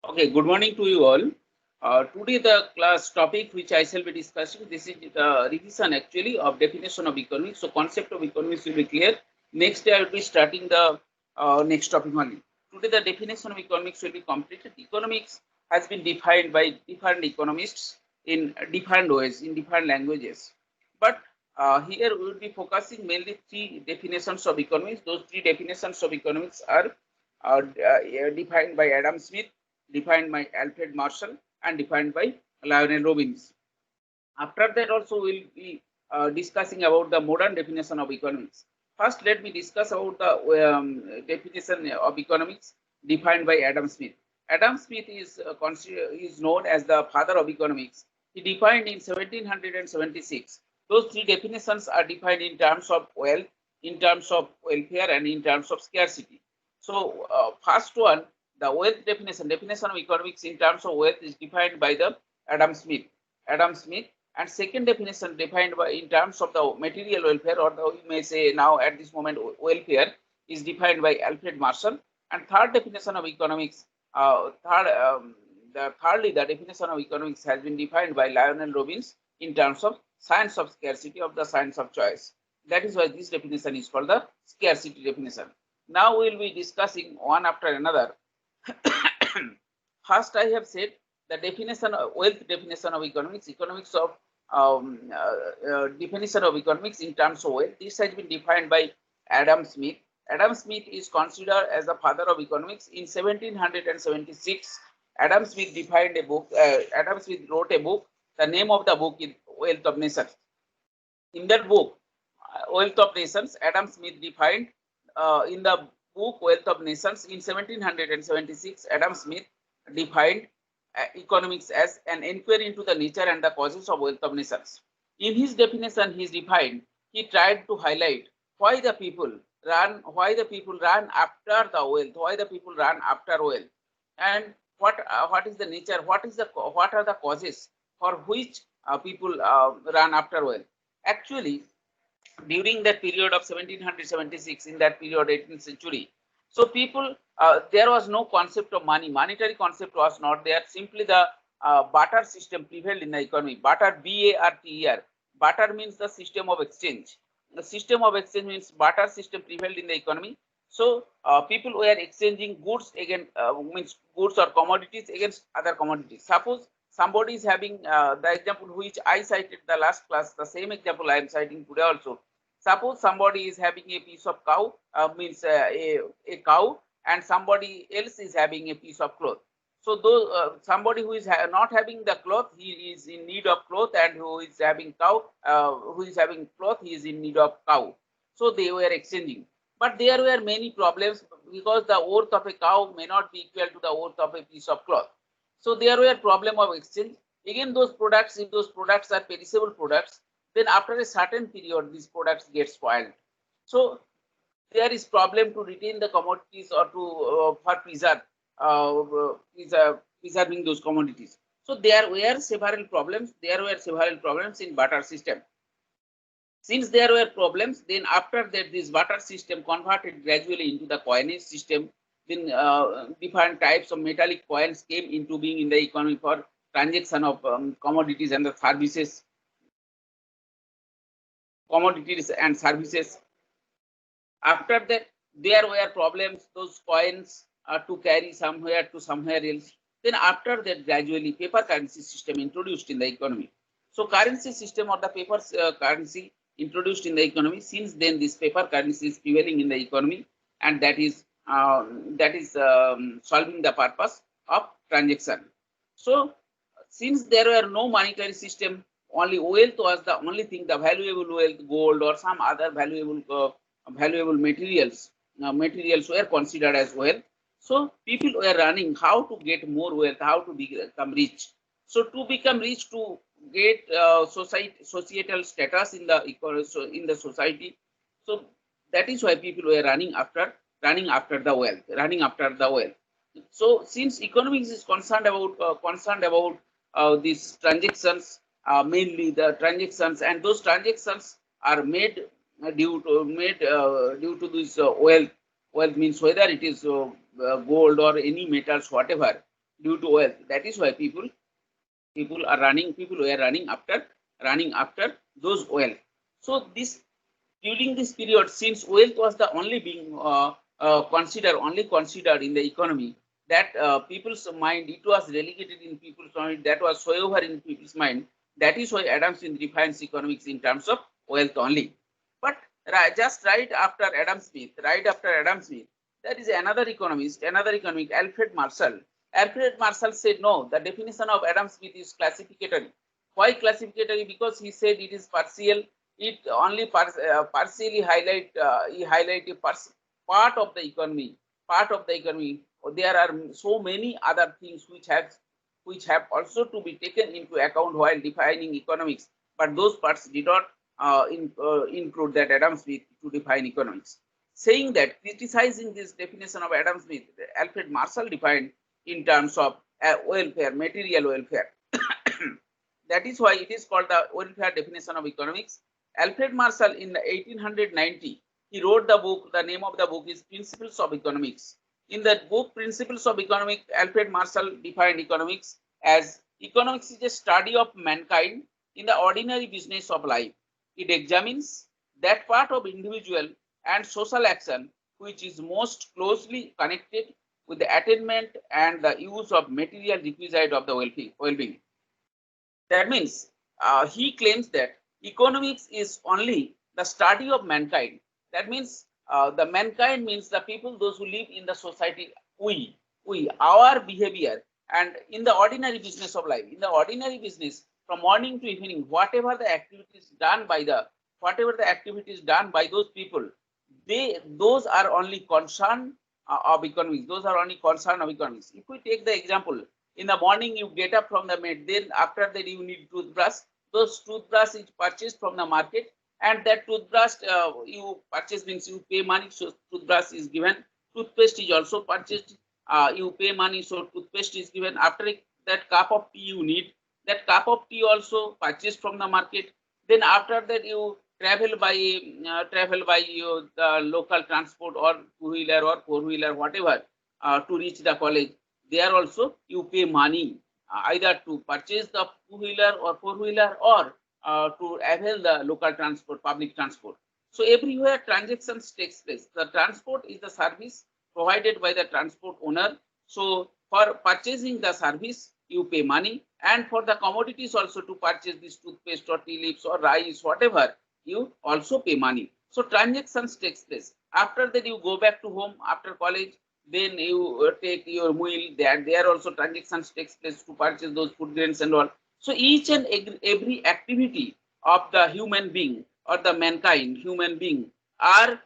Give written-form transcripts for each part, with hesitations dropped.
Okay, good morning to you all. Today the class topic which I shall be discussing, this is the revision actually of definition of economics. So concept of economics will be clear. Next day I will be starting the next topic only. Today the definition of economics will be completed. Economics has been defined by different economists in different ways, in different languages. But here we will be focusing mainly three definitions of economics. Those three definitions of economics are defined by Adam Smith, defined by Alfred Marshall, and defined by Lionel Robbins. After that also we'll be discussing about the modern definition of economics. First, let me discuss about the definition of economics defined by Adam Smith. Adam Smith is known as the father of economics. He defined in 1776. Those three definitions are defined in terms of wealth, in terms of welfare, and in terms of scarcity. So, first one, the wealth definition of economics in terms of wealth is defined by the Adam Smith. And second definition defined by in terms of the material welfare, or the, we may say now at this moment welfare, is defined by Alfred Marshall. And third definition of economics, thirdly the definition of economics has been defined by Lionel Robbins in terms of science of scarcity, of the science of choice. That is why this definition is called the scarcity definition. Now we will be discussing one after another. First, I have said the definition of wealth definition of economics, of definition of economics in terms of wealth. This has been defined by Adam Smith. Adam Smith is considered as the father of economics. In 1776, Adam Smith defined a book. Adam Smith wrote a book. The name of the book is Wealth of Nations. In that book, Wealth of Nations, Adam Smith defined in the book Wealth of Nations in 1776. Adam Smith defined economics as an inquiry into the nature and the causes of wealth of nations. In his definition, he tried to highlight why the people run after the wealth, and what is the nature, what are the causes for which people run after wealth. Actually, during that period of 1776, in that period 18th century, so people, there was no concept of money. Monetary concept was not there. Simply the barter system prevailed in the economy. Barter, B-A-R-T-E-R. Barter means the system of exchange. The system of exchange means barter system prevailed in the economy. So people were exchanging goods against means goods or commodities against other commodities. Suppose somebody is having the example which I cited the last class, the same example I am citing today also. Suppose somebody is having a piece of cow, a cow, and somebody else is having a piece of cloth. So though somebody who is not having the cloth, he is in need of cloth, and who is having cow, who is having cloth, he is in need of cow. So they were exchanging. But there were many problems because the worth of a cow may not be equal to the worth of a piece of cloth. So there were problem of exchange. Again, those products, if those products are perishable products, then after a certain period, these products get spoiled. So there is problem to retain the commodities or to for preserving those commodities. So there were several problems. In barter system. Since there were problems, then after that this barter system converted gradually into the coinage system. Then different types of metallic coins came into being in the economy for transaction of commodities and the services. After that, there were problems, those coins to carry somewhere to somewhere else. Then after that, gradually paper currency system introduced in the economy. So currency system or the paper currency introduced in the economy. Since then, this paper currency is prevailing in the economy, and that is solving the purpose of transaction. So since there were no monetary system, only wealth was the only thing, the valuable wealth, gold or some other valuable materials were considered as wealth. So people were running how to get more wealth, how to become rich. So to become rich, to get societal status in the society. So that is why people were running after the wealth. So since economics is concerned about these transactions, mainly the transactions, and those transactions are made due to this wealth. Wealth means whether it is gold or any metals, whatever, due to wealth. That is why people were running after those wealth. So this during this period, since wealth was the only being only considered in the economy, that people's mind, it was relegated in people's mind, that was so over in people's mind. That is why Adam Smith defines economics in terms of wealth only. But just right after Adam Smith, there is another economist, Alfred Marshall. Alfred Marshall said no, the definition of Adam Smith is classificatory. Why classificatory? Because he said it is partial. It only partially highlight a part of the economy. There are so many other things which have also to be taken into account while defining economics, but those parts did not include that Adam Smith to define economics. Saying that, criticizing this definition of Adam Smith, Alfred Marshall defined in terms of welfare, material welfare. That is why it is called the welfare definition of economics. Alfred Marshall in 1890, he wrote the book. The name of the book is Principles of Economics. In that book, Principles of Economics, Alfred Marshall defined economics as economics is a study of mankind in the ordinary business of life. It examines that part of individual and social action which is most closely connected with the attainment and the use of material requisite of the well-being. That means he claims that economics is only the study of mankind. That means the mankind means the people, those who live in the society, our behavior, and in the ordinary business of life. In the ordinary business, from morning to evening, whatever the activities done by those people, those are only concern of economics. Those are only concern of economics. If we take the example, in the morning you get up from the bed, then after that you need toothbrush. Those toothbrush is purchased from the market, and that toothbrush you purchase means you pay money, so toothbrush is given. Toothpaste is also purchased, you pay money, so toothpaste is given. After that cup of tea you need, that cup of tea also purchased from the market. Then after that you travel by the local transport or two-wheeler or four-wheeler, whatever, to reach the college. There also you pay money either to purchase the two-wheeler or four-wheeler, or to avail the local transport, public transport. So everywhere transactions takes place. The transport is the service provided by the transport owner. So for purchasing the service, you pay money, and for the commodities also, to purchase this toothpaste or tea leaves or rice, whatever, you also pay money. So transactions takes place. After that you go back to home after college, then you take your meal. There also transactions takes place to purchase those food grains and all. So each and every activity of the human being or the mankind, human being, are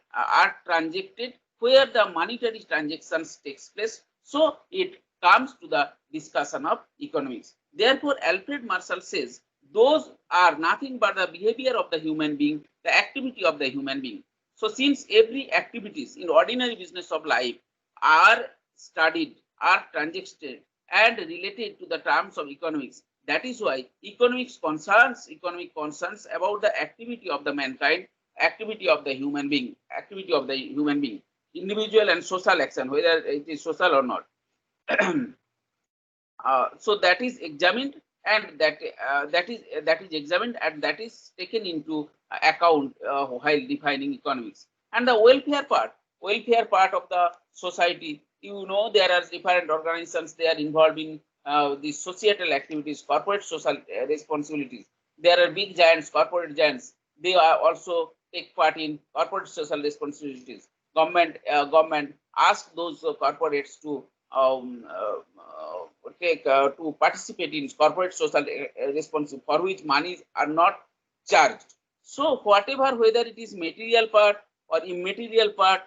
transacted where the monetary transactions takes place. So it comes to the discussion of economics. Therefore, Alfred Marshall says those are nothing but the behavior of the human being, the activity of the human being. So since every activities in ordinary business of life are studied, are transacted and related to the terms of economics, that is why economic concerns about the activity of the mankind, activity of the human being, individual and social action, whether it is social or not. So that is examined, and that is examined, and that is taken into account while defining economics. And the welfare part of the society, there are different organizations. They are involved in the societal activities, corporate social responsibilities. There are big giants, corporate giants. They are also take part in corporate social responsibilities. Government ask those corporates to to participate in corporate social responsibility, for which monies are not charged. So whatever, whether it is material part or immaterial part,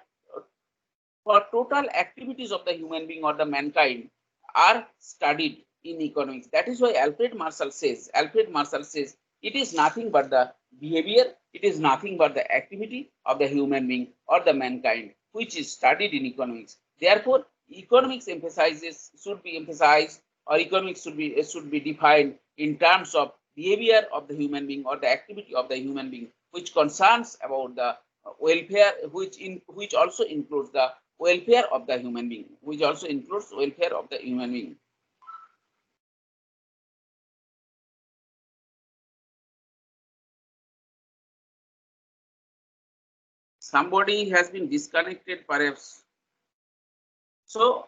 for total activities of the human being or the mankind are studied in economics. That is why Alfred Marshall says it is nothing but the behavior, it is nothing but the activity of the human being or the mankind which is studied in economics. Therefore, economics should be emphasized, or economics should be defined in terms of behavior of the human being or the activity of the human being which concerns about the welfare, which also includes the welfare of the human being, which also includes welfare of the human being. Somebody has been disconnected perhaps. So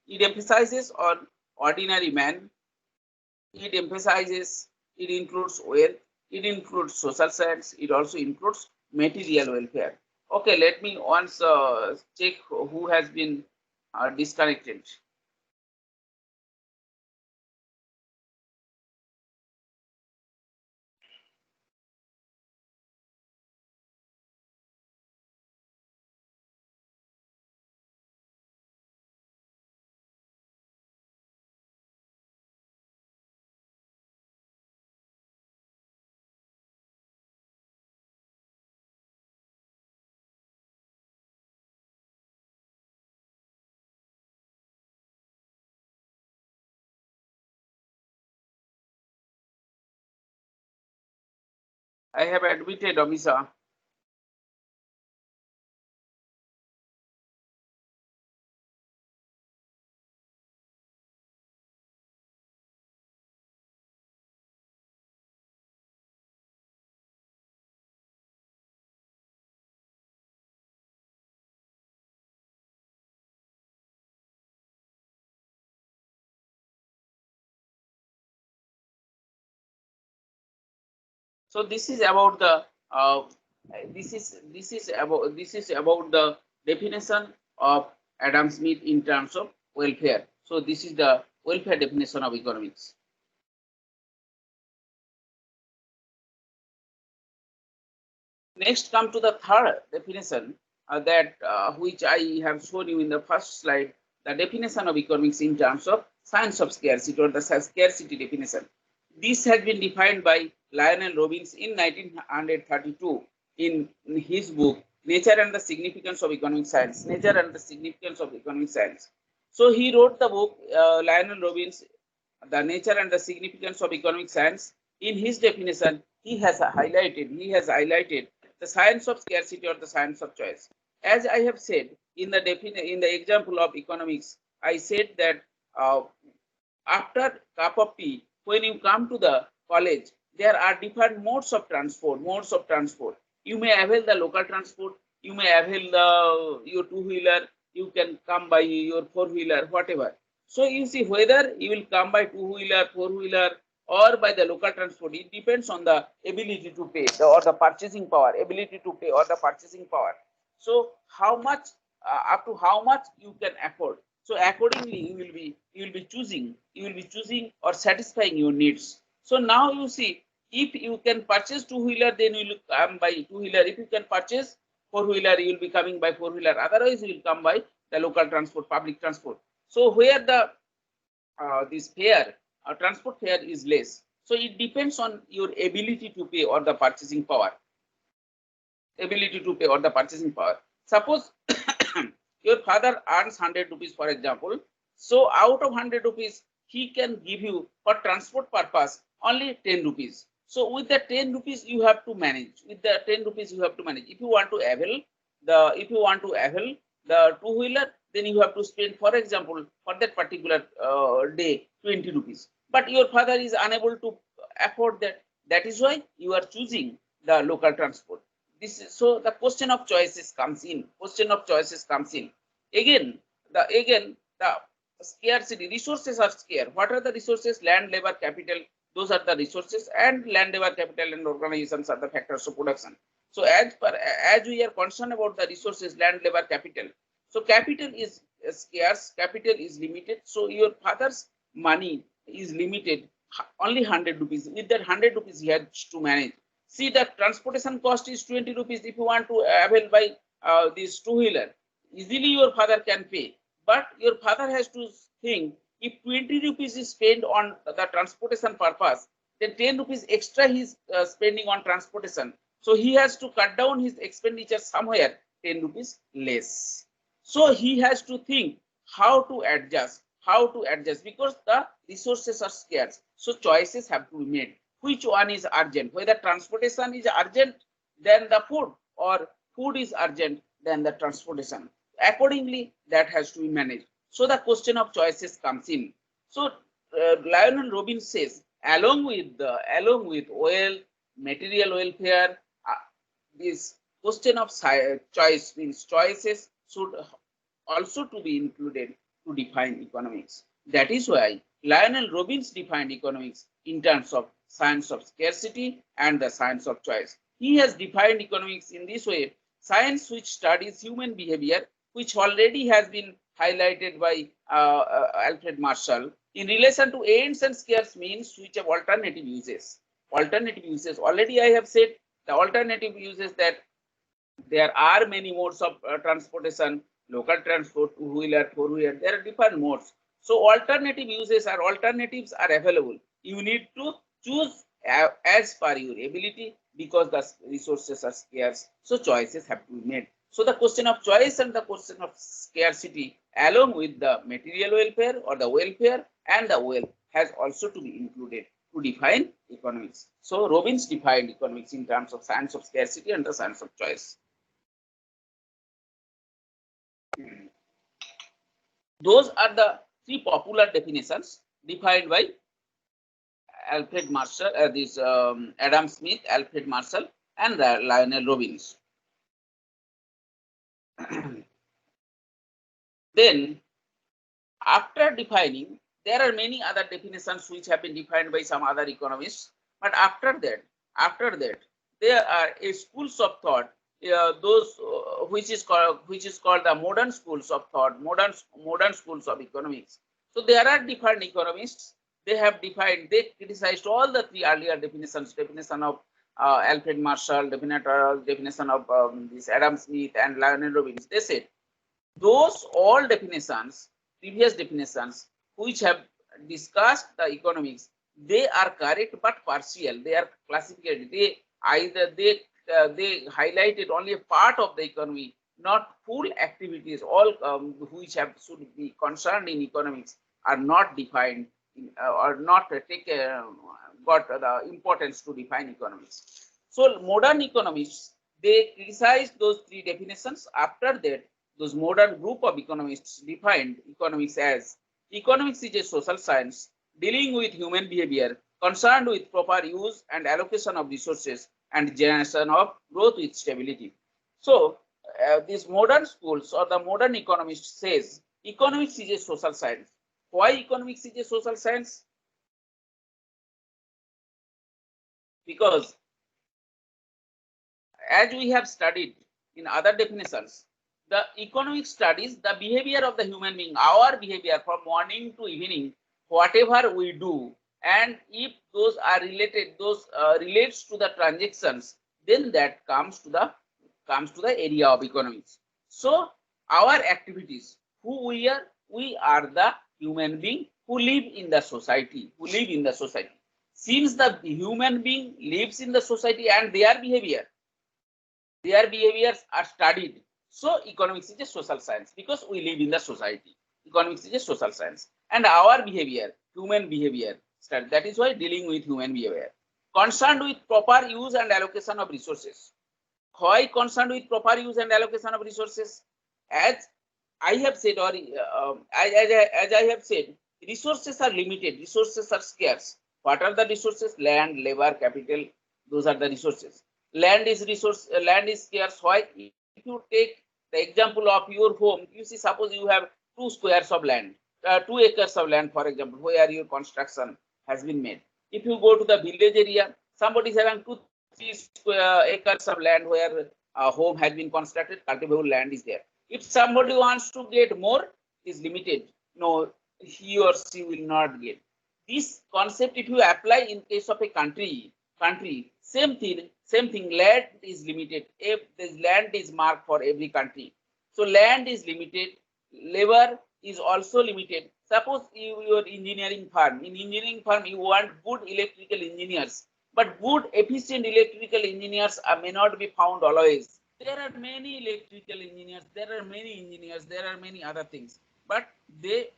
it emphasizes on ordinary man. It emphasizes, it includes wealth, it includes social science, it also includes material welfare. Okay, let me once check who has been disconnected. I have admitted Amisa. So this is about the this is about the definition of Adam Smith in terms of welfare. So this is the welfare definition of economics. Next, come to the third definition that which I have shown you in the first slide, the definition of economics in terms of science of scarcity, or the scarcity definition. This has been defined by Lionel Robbins in 1932 in his book Nature and the Significance of Economic Science. Nature and the Significance of Economic Science. So he wrote the book, Lionel Robbins, The Nature and the Significance of Economic Science. In his definition, he has highlighted the science of scarcity or the science of choice. As I have said in the example of economics, I said that after cup of tea, when you come to the college, there are different modes of transport. You may avail the local transport, you may avail your two-wheeler, you can come by your four-wheeler, whatever. So you see whether you will come by two-wheeler, four-wheeler, or by the local transport. It depends on the ability to pay or the purchasing power, So how much, up to how much you can afford. So accordingly, you will be choosing or satisfying your needs. So now you see, if you can purchase two-wheeler, then you will come by two-wheeler. If you can purchase four-wheeler, you will be coming by four-wheeler. Otherwise, you will come by the local transport, public transport. So where the this fare, transport fare is less. So it depends on your ability to pay or the purchasing power. Suppose your father earns 100 rupees, for example. So out of 100 rupees, he can give you for transport purpose only 10 rupees. So with the 10 rupees, you have to manage. If you want to avail the two-wheeler, then you have to spend, for example, for that particular day, 20 rupees. But your father is unable to afford that. That is why you are choosing the local transport. So the question of choices comes in. Again, the scarcity, resources are scarce. What are the resources? Land, labor, capital. Those are the resources, and land, labor, capital, and organizations are the factors of production. So as we are concerned about the resources, land, labor, capital. So capital is scarce, capital is limited. So your father's money is limited, only 100 rupees. With that 100 rupees, he has to manage. See, the transportation cost is 20 rupees. If you want to avail by this two-wheeler, easily your father can pay. But your father has to think, if 20 rupees is spent on the transportation purpose, then 10 rupees extra he is spending on transportation. So he has to cut down his expenditure somewhere 10 rupees less. So he has to think how to adjust, because the resources are scarce. So choices have to be made. Which one is urgent? Whether transportation is urgent than the food, or food is urgent than the transportation. Accordingly, that has to be managed. So the question of choices comes in. So Lionel Robbins says, along with oil, material welfare, this question of choice means choices should also to be included to define economics. That is why Lionel Robbins defined economics in terms of science of scarcity and the science of choice. He has defined economics in this way: science which studies human behavior, which already has been highlighted by Alfred Marshall, in relation to ends and scarce means which have alternative uses. Alternative uses, already I have said the alternative uses, that there are many modes of transportation: local transport, two-wheeler, four-wheeler, there are different modes. So alternative uses or alternatives are available. You need to choose as per your ability, because the resources are scarce. So choices have to be made. So the question of choice and the question of scarcity, along with the material welfare or the welfare and the wealth, has also to be included to define economics. So Robbins defined economics in terms of science of scarcity and the science of choice. Those are the three popular definitions defined by Alfred Marshall, Adam Smith, Alfred Marshall, and Lionel Robbins. Then, after defining, there are many other definitions which have been defined by some other economists. But after that, there are schools of thought, those which is called the modern schools of thought, modern schools of economics. So there are different economists. They have defined, they criticized all the three earlier definitions: definition of Alfred Marshall, definition of this Adam Smith and Lionel Robbins. They said those all definitions, previous definitions, which have discussed the economics, they are correct but partial. They are classified. They highlighted only a part of the economy, not full activities. All which should be concerned in economics are not defined or not got the importance to define economics. So modern economists, they criticized those three definitions. After that, those modern group of economists defined economics as: economics is a social science dealing with human behavior, concerned with proper use and allocation of resources, and generation of growth with stability. So these modern schools or the modern economist says economics is a social science. Why economics is a social science? Because as we have studied in other definitions, the economic studies the behavior of the human being, our behavior from morning to evening, whatever we do, and if those are related, those relates to the transactions, then that comes to the area of economics. So our activities, we are the human being who live in the society, Since the human being lives in the society and their behaviors are studied. So economics is a social science, because we live in the society. Economics is a social science, and our behavior, human behavior, that is why dealing with human behavior, concerned with proper use and allocation of resources. Why concerned with proper use and allocation of resources? As I have said, or as I have said, resources are limited, resources are scarce. What are the resources? Land, labor, capital. Those are the resources. Land is scarce. Why? If you take the example of your home, you see, suppose you have 2 squares of land, 2 acres of land, for example, where your construction has been made. If you go to the village area, somebody is having 2-3 acres of land where a home has been constructed, cultivable land is there. If somebody wants to get more, is limited. No, he or she will not get. This concept, if you apply in case of a country, same thing, land is limited. If this land is marked for every country, so land is limited, labor is also limited. Suppose your engineering firm, you want good electrical engineers, but good efficient electrical engineers may not be found always. There are many electrical engineers, there are many engineers, there are many other things, but they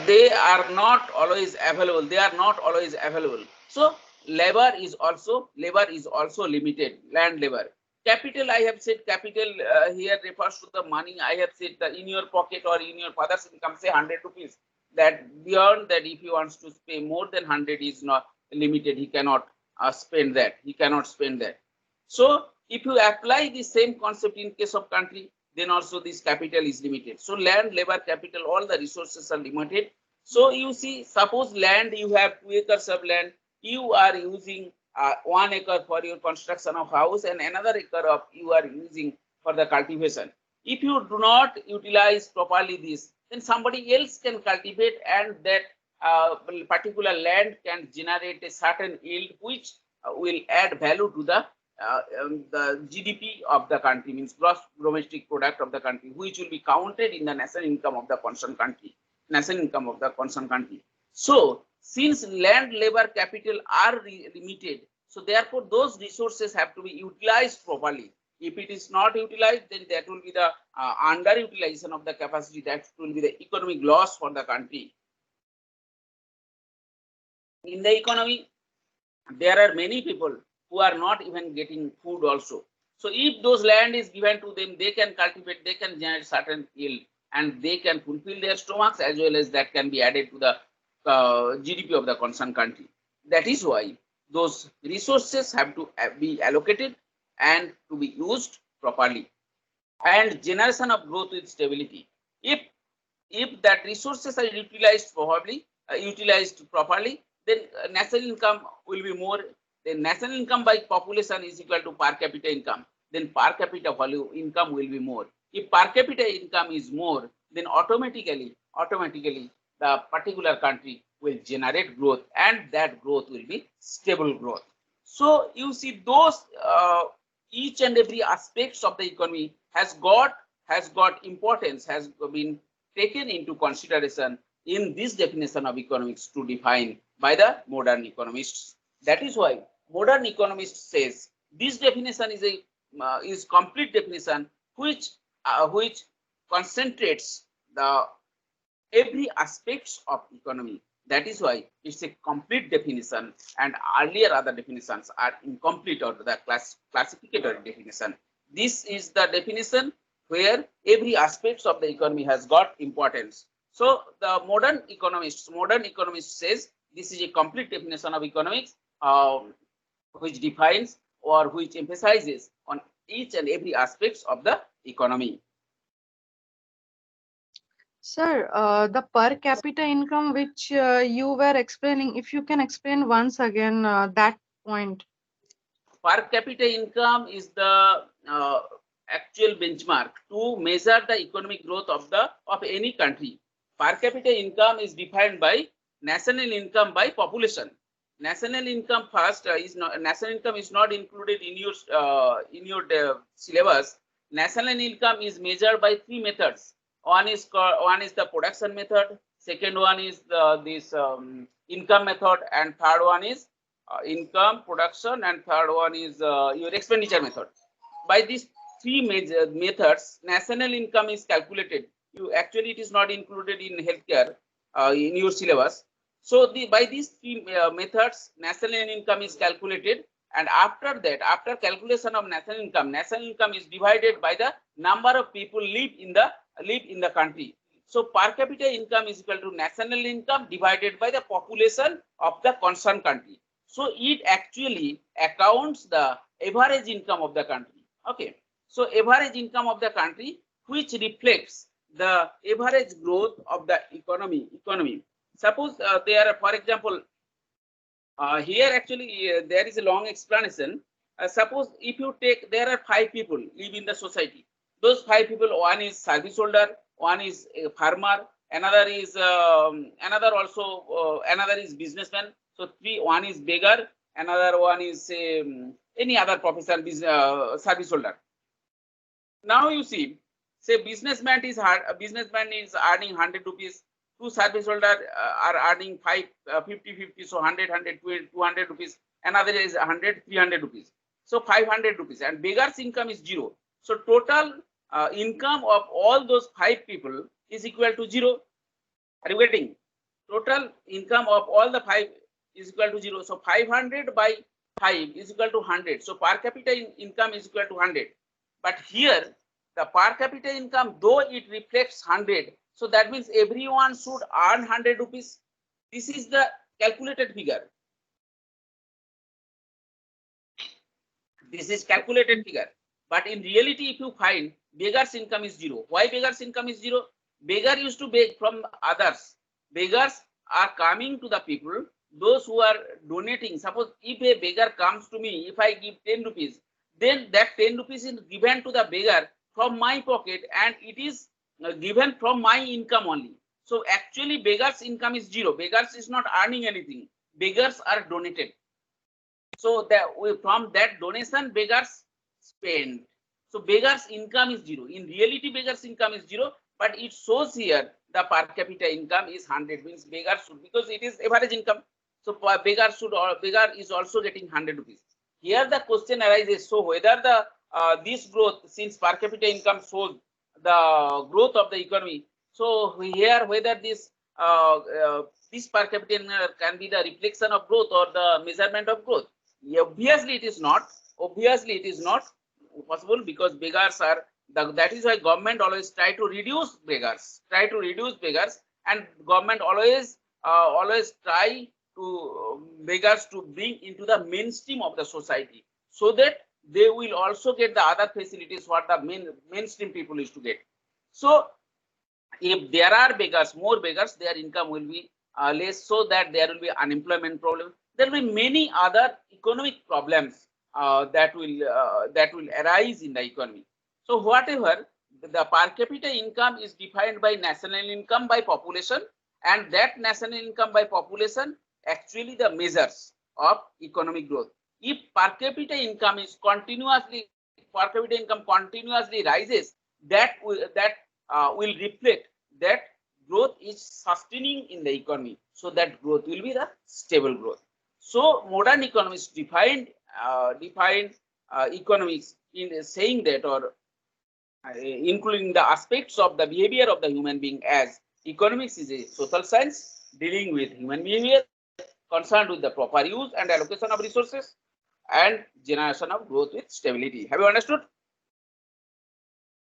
they are not always available. They are not always available. So labor is also limited. Land labor. Capital, I have said capital here refers to the money. I have said the in your pocket or in your father's income, say 100 rupees. That beyond that, if he wants to pay more than 100, is not limited. He cannot spend that. He cannot spend that. So if you apply the same concept in case of country, then also this capital is limited. So land, labor, capital, all the resources are limited. So you see, suppose land, you have 2 acres of land, you are using 1 acre for your construction of house and another acre of you are using for the cultivation. If you do not utilize properly this, then somebody else can cultivate, and that particular land can generate a certain yield which will add value to the GDP of the country, means gross domestic product of the country, which will be counted in the national income of the concerned country. So since land, labor, capital are limited, so therefore those resources have to be utilized properly. If it is not utilized, then that will be the underutilization of the capacity. That will be the economic loss for the country. In the economy, there are many people who are not even getting food also. So if those land is given to them, they can cultivate, they can generate certain yield, and they can fulfill their stomachs, as well as that can be added to the GDP of the concerned country. That is why those resources have to be allocated and to be used properly. And generation of growth with stability. If that resources are utilized properly, then national income will be more. Then national income by population is equal to per capita income. Then per capita value income will be more. If per capita income is more, then automatically the particular country will generate growth, and that growth will be stable growth. So you see, those each and every aspects of the economy has got importance, has been taken into consideration in this definition of economics to define by the modern economists. That is why modern economist says this definition is a complete definition which concentrates the every aspects of economy. That is why it's a complete definition, and earlier other definitions are incomplete, or the classificatory definition. This is the definition where every aspects of the economy has got importance. So the modern economist says this is a complete definition of economics, which defines or which emphasizes on each and every aspects of the economy. Sir, the per capita income which you were explaining, if you can explain once again that point. Per capita income is the actual benchmark to measure the economic growth of any country. Per capita income is defined by national income by population. National income first national income is not included in your syllabus. National income is measured by 3 methods. One is the production method. Second one is this income method, and third one is income, production, and third one is your expenditure method. By these 3 major methods, national income is calculated. It is not included in healthcare in your syllabus. So by these 3 methods, national income is calculated, and after that, after calculation of national income is divided by the number of people live in the country. So per capita income is equal to national income divided by the population of the concerned country. So it actually accounts the average income of the country. Okay. So average income of the country, which reflects the average growth of the economy. Suppose there are, for example, here actually there is a long explanation. Suppose if you take, there are 5 people live in the society. Those 5 people, one is service holder, one is a farmer, another is another is businessman. So one is beggar, another one is any other profession, service holder. Now you see, say businessman is earning 100 rupees. 2 service holder are earning 50, so 100, 200 rupees. Another is 100, 300 rupees. So 500 rupees, and beggar's income is 0. So total income of all those 5 people is equal to 0. Are you getting? Total income of all the 5 is equal to 0. So 500 by 5 is equal to 100. So per capita income is equal to 100. But here the per capita income, though it reflects 100, so that means everyone should earn 100 rupees. This is the calculated figure. This is calculated figure. But in reality, if you find beggar's income is 0. Why beggar's income is 0? Beggar used to beg from others. Beggars are coming to the people, those who are donating. Suppose if a beggar comes to me, if I give 10 rupees, then that 10 rupees is given to the beggar from my pocket, and it is given from my income only. So actually beggar's income is 0. Beggars is not earning anything. Beggars are donated. So that from that donation, beggars spend. So beggars income is 0. In reality, beggars income is 0, but it shows here the per capita income is 100. Means beggar should, because it is average income. So beggar should, or beggar is also getting 100 rupees. Here the question arises: so whether the this growth, since per capita income shows the growth of the economy, so here whether this this per capita income can be the reflection of growth or the measurement of growth. Obviously it is not. Obviously it is not possible, because beggars are that is why government always try to reduce beggars, and government always try to beggars to bring into the mainstream of the society, so that they will also get the other facilities what the mainstream people used to get. So if there are beggars, more beggars, their income will be less, so that there will be unemployment problem. There will be many other economic problems that will arise in the economy. So whatever the per capita income is defined by national income by population, and that national income by population actually the measures of economic growth. If per capita income is continuously rises, that will reflect that growth is sustaining in the economy, so that growth will be the stable growth. So modern economists defined economics in saying that, or including the aspects of the behavior of the human being, as economics is a social science dealing with human behavior, concerned with the proper use and allocation of resources, and generation of growth with stability. Have you understood?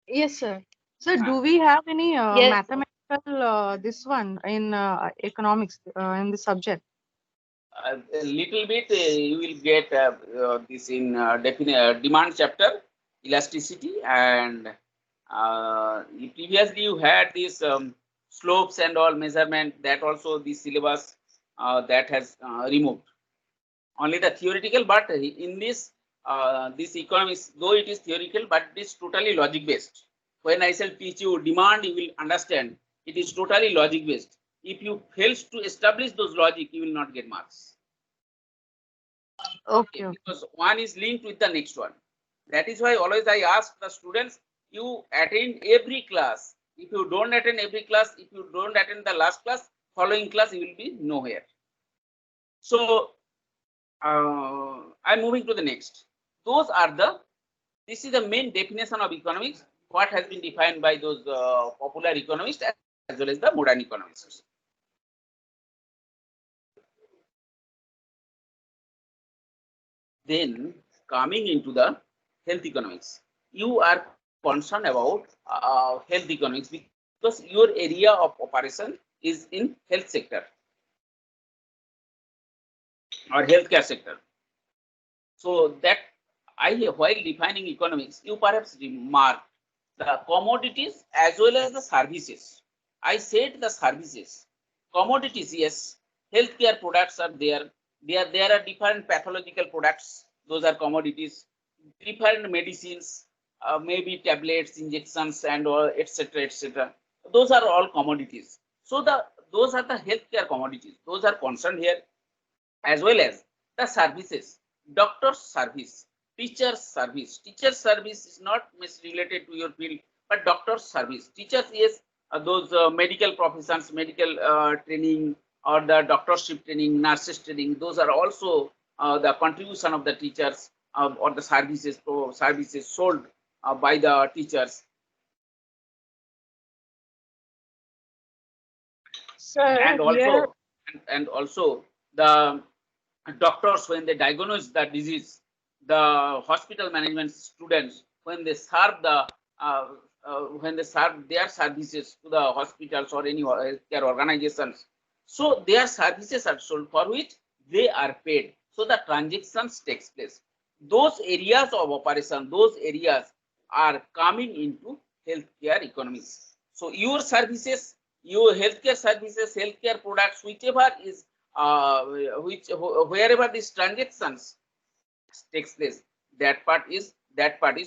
Yes, sir. So, do we have any Yes. mathematical this one in economics in the subject? A little bit you will get this in demand chapter, elasticity, and previously you had this slopes and all measurement, that also the syllabus that has removed only the theoretical. But in this this economics, though it is theoretical, but it is totally logic based. When I shall teach you demand, you will understand it is totally logic based. If you fail to establish those logic, you will not get marks. Okay. Because one is linked with the next one. That is why always I ask the students, you attend every class. If you don't attend every class, if you don't attend the last class, following class you will be nowhere. So I'm moving to the next. This is the main definition of economics, what has been defined by those popular economists as well as the modern economists. Then coming into the health economics, you are concerned about health economics because your area of operation is in health sector or healthcare sector. So that while defining economics, you perhaps remark the commodities as well as the services. I said the services. Commodities, yes, healthcare products are there. There are different pathological products. Those are commodities. Different medicines, maybe tablets, injections, and all, etc., etc. Those are all commodities. So those are the healthcare commodities. Those are concerned here, as well as the services. Doctor's service, teacher's service. Teacher's service is not related to your field, but doctor's service. Teachers, yes, those medical professions, medical training, or the doctorship training, nurses training, those are also the contribution of the teachers or the services sold by the teachers. Sir, And here, also, and also the doctors, when they diagnose the disease, the hospital management students, when they serve the when they serve their services to the hospitals or any healthcare organizations, so their services are sold for which they are paid. So the transactions takes place. Those areas of operation, those areas are coming into healthcare economics. So your services, your healthcare services, healthcare products, whichever is wherever these transactions takes place, that part is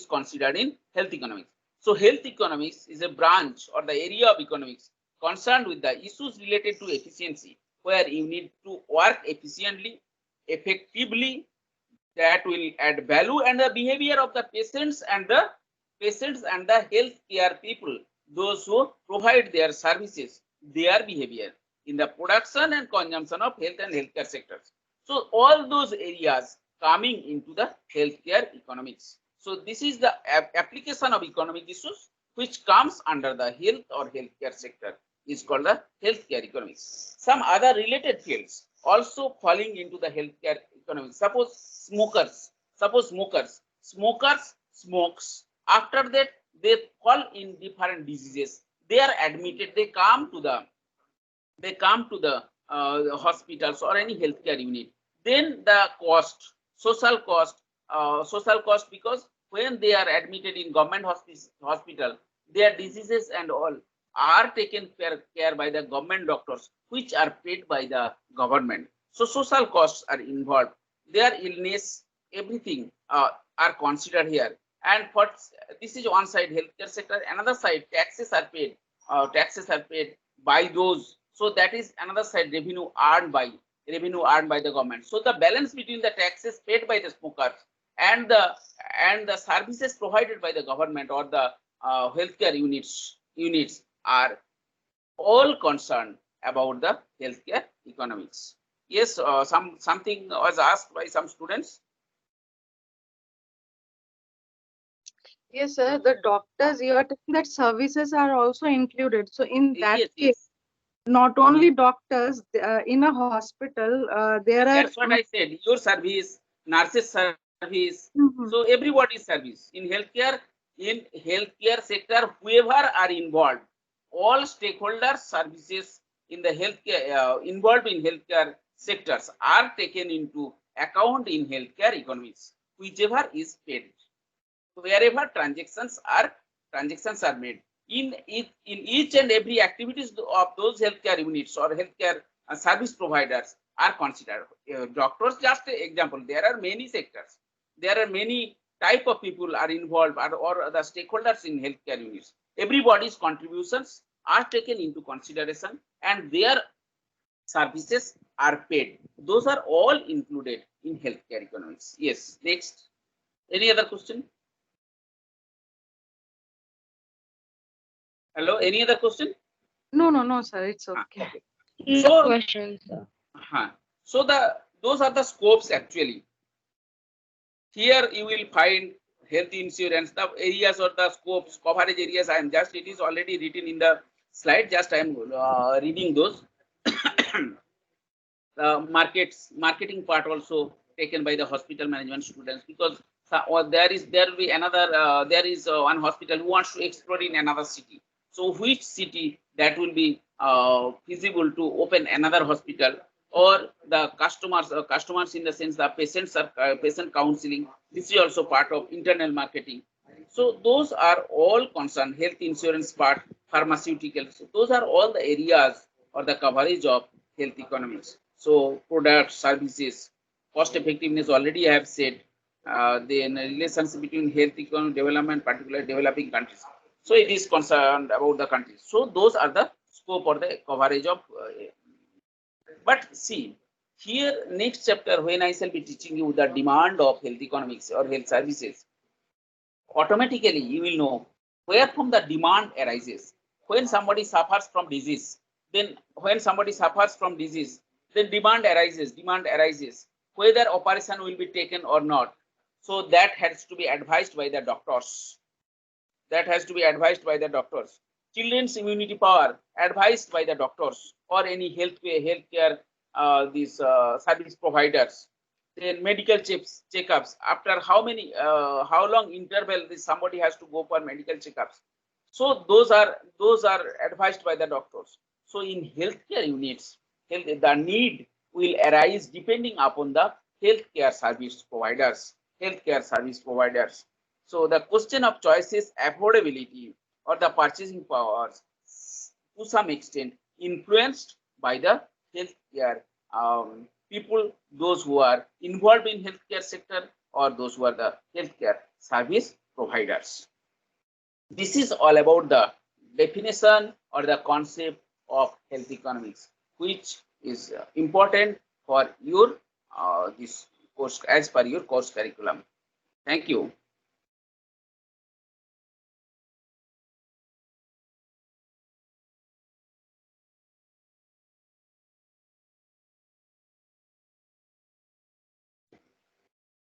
considered in health economics. So health economics is a branch or the area of economics concerned with the issues related to efficiency, where you need to work efficiently, effectively, that will add value, and the behavior of the patients and the healthcare people, those who provide their services, their behavior in the production and consumption of health and healthcare sectors. So all those areas coming into the healthcare economics. So this is the application of economic issues which comes under the health or healthcare sector is called the healthcare economics. Some other related fields also falling into the healthcare economics. Suppose smokers smokes. After that, they fall in different diseases. They are admitted. They come to the hospitals or any healthcare unit. Then the cost, social cost, because when they are admitted in government hospital, their diseases and all are taken care by the government doctors, which are paid by the government. So social costs are involved. Their illness, everything are considered here. And for this is one side healthcare sector, another side taxes are paid. Taxes are paid by those. So that is another side, revenue earned by the government. So the balance between the taxes paid by the smokers and the services provided by the government or the healthcare units are all concerned about the healthcare economics. Yes, something was asked by some students. yes, sir, the doctors, you are telling that services are also included. So in that Yes, case, yes. not only doctors, in a hospital, there are. That's what I said. Your service, nurses service. So Mhm. everybody's service in healthcare. In healthcare sector, whoever are involved, all stakeholders services in the healthcare involved in healthcare sectors are taken into account in healthcare economics, whichever is paid. Wherever transactions are made in each and every activities of those healthcare units or healthcare service providers are considered. Doctors, just an example, there are many sectors, there are many type of people are involved, or the stakeholders in healthcare units. Everybody's contributions are taken into consideration and their services are paid. Those are all included in healthcare economics. Yes, next. Any other question? Hello, any other question? No, sir, it's okay. Okay. No So, questions, sir. so those are the scopes actually. Here you will find health insurance, the areas or the scopes, coverage areas. It is already written in the slide. Just I am reading those. Marketing part also taken by the hospital management students, because there will be another there is one hospital who wants to explore in another city. So which city that will be feasible to open another hospital, or the customers in the sense the patients are patient counseling. This is also part of internal marketing. So those are all concerned. Health insurance part, pharmaceuticals. So those are all the areas or the coverage of health economics. So products, services, cost effectiveness already I have said. Then relationship between health economic development, particularly developing countries. So it is concerned about the countries. So those are the scope or the coverage of. But see, here next chapter when I shall be teaching you the demand of health economics or health services, automatically you will know where from the demand arises. When somebody suffers from disease, then demand arises, whether operation will be taken or not. So that has to be advised by the doctors. children's immunity power advised by the doctors or any healthcare these service providers. Then medical checkups. After how long interval this somebody has to go for medical checkups. So those are advised by the doctors. So in healthcare units, the need will arise depending upon the healthcare service providers. So the question of choice is affordability or the purchasing powers to some extent influenced by the healthcare people, those who are involved in healthcare sector or those who are the healthcare service providers. This is all about the definition or the concept of health economics, which is important for your this course as per your course curriculum. Thank you.